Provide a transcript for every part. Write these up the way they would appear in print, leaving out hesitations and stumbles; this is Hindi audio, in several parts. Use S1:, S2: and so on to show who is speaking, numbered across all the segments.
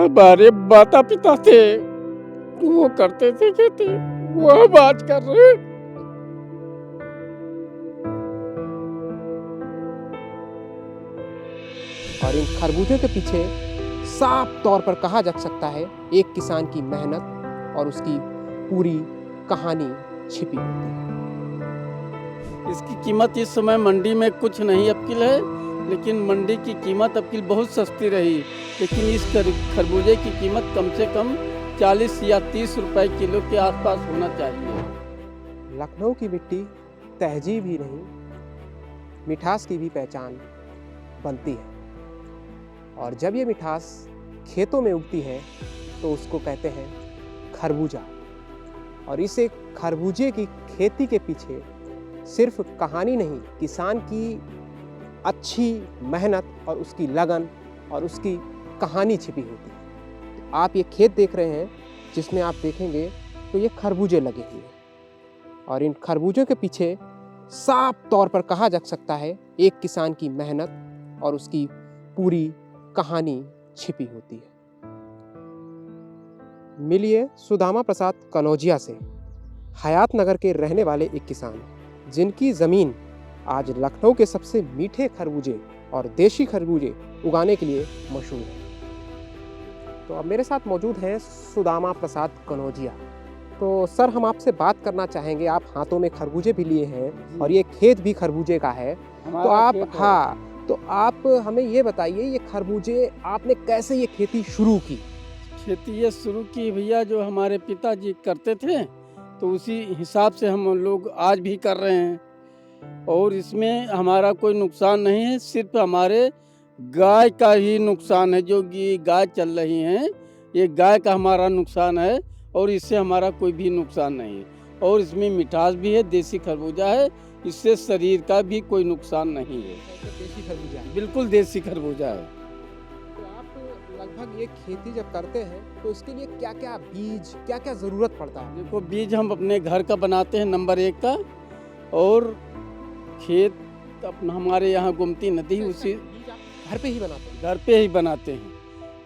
S1: हमारे माता पिता थे, वो करते थे खेती, वो हम आज कर रहे हैं।
S2: और इन खरबूजों के पीछे साफ तौर पर कहा जा सकता है एक किसान की मेहनत और उसकी पूरी कहानी छिपी होती है।
S1: इसकी कीमत इस समय मंडी में कुछ नहीं अबकिल है, लेकिन मंडी की कीमत अबकिल बहुत सस्ती रही। लेकिन इस खरबूजे की कीमत कम से कम 40 या 30 रुपए किलो के आसपास होना चाहिए।
S2: लखनऊ की मिट्टी तहजीब ही नहीं, मिठास की भी पहचान बनती है। और जब ये मिठास खेतों में उगती है तो उसको कहते हैं खरबूजा। और इस एक खरबूजे की खेती के पीछे सिर्फ कहानी नहीं, किसान की अच्छी मेहनत और उसकी लगन और उसकी कहानी छिपी होती है। तो आप ये खेत देख रहे हैं जिसमें आप देखेंगे तो ये खरबूजे लगे हुए हैं। और इन खरबूजों के पीछे साफ तौर पर कहा जा सकता है एक किसान की मेहनत और उसकी पूरी कहानी छिपी होती है। मिलिए सुदामा प्रसाद कनौजिया से, हयात नगर के रहने वाले एक किसान जिनकी ज़मीन आज लखनऊ के सबसे मीठे खरबूजे और देशी खरबूजे उगाने के लिए मशहूर है। तो अब मेरे साथ मौजूद हैं सुदामा प्रसाद कनौजिया। तो सर, हम आपसे बात करना चाहेंगे, आप हाथों में खरबूजे भी लिए हैं और ये खेत भी खरबूजे का है। तो आप हमें ये बताइए, ये खरबूजे आपने कैसे ये खेती शुरू की?
S1: खेती ये शुरू की भैया, जो हमारे पिताजी करते थे तो उसी हिसाब से हम लोग आज भी कर रहे हैं। और इसमें हमारा कोई नुकसान नहीं है, सिर्फ हमारे गाय का ही नुकसान है। जो गाय चल रही हैं, ये गाय का हमारा नुकसान है और इससे हमारा कोई भी नुकसान नहीं है। और इसमें मिठास भी है, देसी खरबूजा है, इससे शरीर का भी कोई नुकसान नहीं है।
S2: देसी खरबूजा है।
S1: बिल्कुल देसी खरबूजा है।
S2: तो आप लगभग ये खेती जब करते हैं तो इसके लिए क्या क्या बीज, क्या क्या ज़रूरत पड़ता है?
S1: देखो, बीज हम अपने घर का बनाते हैं नंबर 1 का, और खेत अपना हमारे यहाँ गोमती नदी, उसी
S2: बीज आप घर पे ही बनाते हैं?
S1: घर पे ही बनाते हैं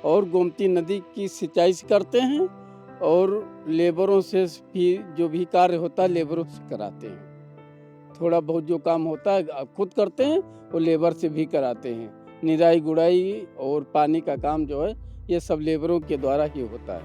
S1: और गोमती नदी की सिंचाई करते हैं। और लेबरों से भी जो भी कार्य होता है लेबरों से कराते हैं। थोड़ा बहुत जो काम होता है खुद करते हैं और लेबर से भी कराते हैं। निराई गुड़ाई और पानी का काम जो है ये सब लेबरों के द्वारा ही होता है।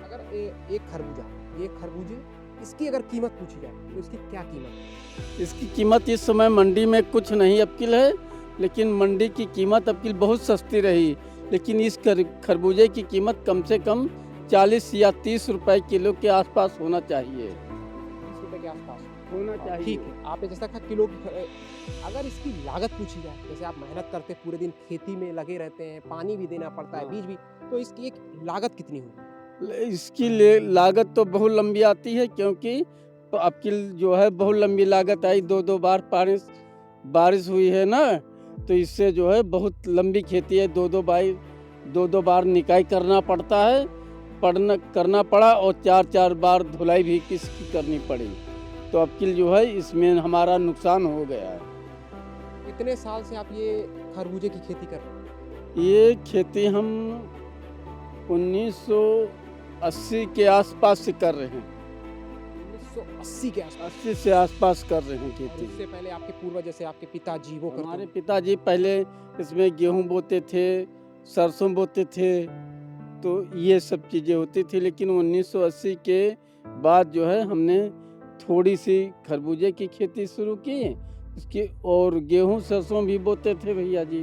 S2: अगर एक खरबूजा, ये खरबूजे, इसकी अगर कीमत पूछी जाए तो इसकी क्या कीमत है?
S1: इसकी कीमत इस समय मंडी में कुछ नहीं अबकिल है, लेकिन मंडी की कीमत अबकिल बहुत सस्ती रही। लेकिन इस खरबूजे की कीमत कम से कम 40 या 30 रुपए किलो के आसपास होना चाहिए।
S2: 30 रुपए के आसपास
S1: होना चाहिए।
S2: ठीक है। आपने जैसा कहा किलो की, अगर इसकी लागत पूछी जाए, जैसे आप मेहनत करते पूरे दिन खेती में लगे रहते हैं, पानी भी देना पड़ता है, बीज भी, तो इसकी एक लागत कितनी होगी?
S1: इसकी लागत तो बहुत लंबी आती है, क्योंकि अबकिल जो है बहुत लंबी लागत आई। 2 बार बारिश हुई है ना, तो इससे जो है बहुत लंबी खेती है। 2 बार निकाई करना पड़ता है, करना पड़ा, और 4 बार धुलाई भी किसकी करनी पड़ी। तो अबकिल जो है इसमें हमारा नुकसान हो गया है।
S2: कितने साल से आप ये खरबूजे की खेती कर रहे हैं?
S1: ये खेती हम 1980 के आसपास से कर रहे हैं।
S2: 1980 के आसपास?
S1: 80 से आसपास कर रहे हैं
S2: और
S1: खेती।
S2: उससे पहले आपके पूर्वज, जैसे आपके पिताजी, वो करते
S1: हमारे
S2: हैं?
S1: पिताजी पहले इसमें गेहूं बोते थे, सरसों बोते थे, तो ये सब चीज़ें होती थी। लेकिन 1980 के बाद जो है हमने थोड़ी सी खरबूजे की खेती शुरू की उसकी, और गेहूं सरसों भी बोते थे भैया जी।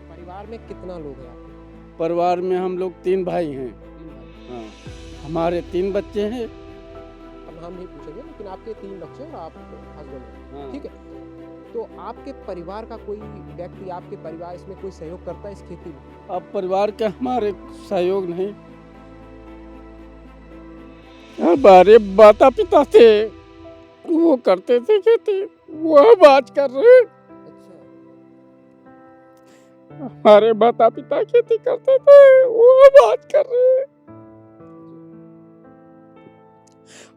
S2: परिवार में कितना लोग हैं आपके?
S1: परिवार में हम लोग 3 भाई हैं।
S2: 3 भाई।
S1: हाँ, हमारे 3 बच्चे हैं।
S2: अब हम नहीं पूछेंगे, लेकिन आपके 3 बच्चे और आप हस्बैंड हैं,
S1: हाँ।
S2: ठीक है। तो आपके परिवार का कोई व्यक्ति, आपके परिवार इसमें कोई सहयोग करता है इस खेती में?
S1: अब परिवार का हमारे सहयोग नहीं, हमारे माता पिता थे, वो करते थे खेती, वो हम आज कर रहे हैं।
S2: अच्छा।
S1: हमारे माता पिता खेती करते थे, वो हम आज कर रहे हैं।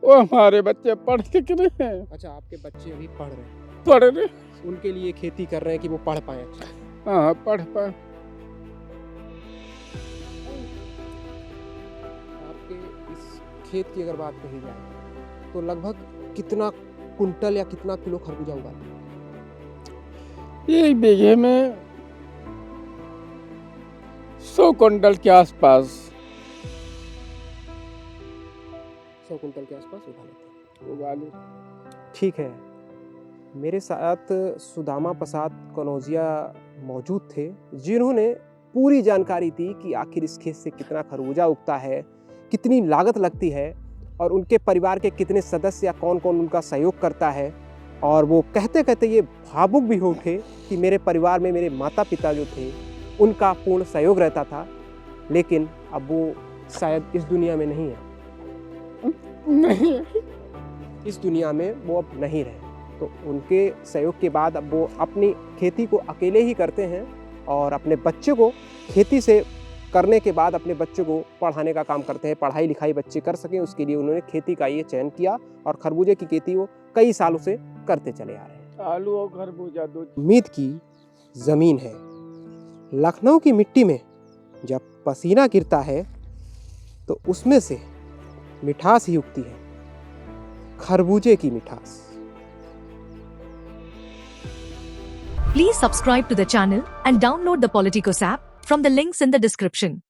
S1: वो हमारे बच्चे पढ़ लिख रहे हैं।
S2: अच्छा, आपके बच्चे अभी पढ़ रहे हैं?
S1: पढ़ रहे,
S2: उनके लिए खेती कर रहे हैं कि वो पढ़ पाए। अच्छा।
S1: हाँ, पढ़ पाए।
S2: खेत की अगर बात कही जाए तो लगभग कितना कुंटल या कितना किलो खरबूजा उगाते हैं?
S1: एक बीघे में 100 क्विंटल के आसपास
S2: 100 कुंटल के आसपास उगा लेते हैं।
S1: उगा ले।
S2: ठीक है, मेरे साथ सुदामा प्रसाद कनौजिया मौजूद थे जिन्होंने पूरी जानकारी दी कि आखिर इस खेत से कितना खरबूजा उगता है, कितनी लागत लगती है और उनके परिवार के कितने सदस्य या कौन कौन उनका सहयोग करता है। और वो कहते कहते ये भावुक भी हो उठे कि मेरे परिवार में मेरे माता पिता जो थे उनका पूर्ण सहयोग रहता था, लेकिन अब वो शायद इस दुनिया में नहीं है।
S1: नहीं,
S2: इस दुनिया में वो अब नहीं रहे, तो उनके सहयोग के बाद अब वो अपनी खेती को अकेले ही करते हैं और अपने बच्चे को खेती से करने के बाद अपने बच्चे को पढ़ाने का काम करते हैं। पढ़ाई लिखाई बच्चे कर सकें उसके लिए उन्होंने खेती का ये चयन किया और खरबूजे की खेती वो कई सालों से करते चले आ रहे हैं।
S1: आलू और खरबूजा दो।
S2: उम्मीद की ज़मीन है। लखनऊ की मिट्टी में जब पसीना गिरता है तो उसमें से मिठास ही उगती है, खरबूजे की मिठास।
S3: Please subscribe to the channel and download the Politicos app from the links in the description.